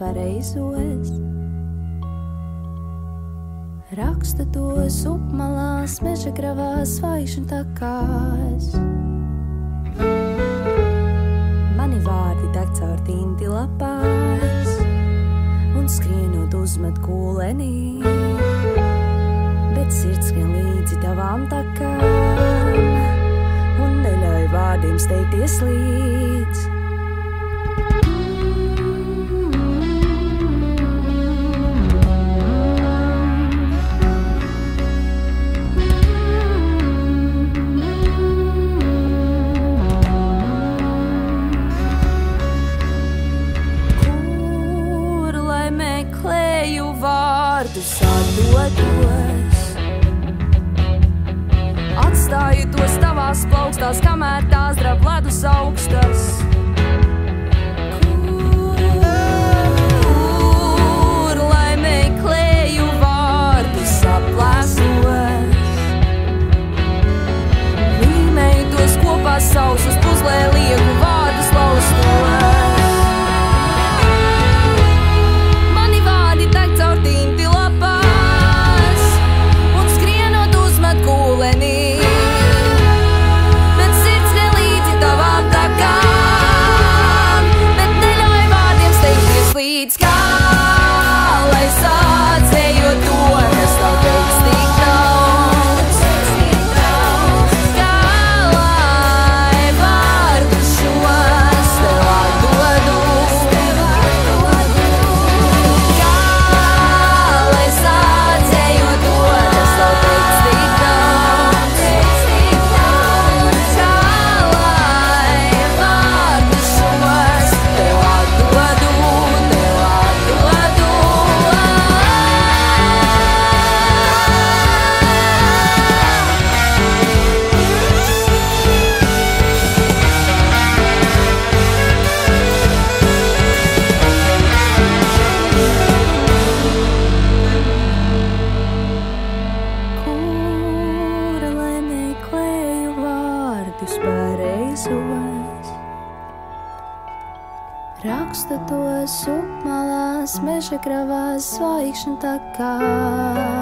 pareizos. Rakstu tos upmalās, meža gravās, svaišu takās. Mani vārdi tek caur tinti lapās un skrienot uzmet kūlenī, bet sirds skrien līdzi tavām takām un neļauj vārdiem steigties līdz. Atdodos, atstāju tos tavās plaukstās, kamēr tās drab ledus augstas. Kur, lai meklēju vārdus aplēsos, līmēju tos kopā sausus, puzlē lieku vārdus laustos. Rakstu tos upmalās, meža gravās, svaigšņu takās.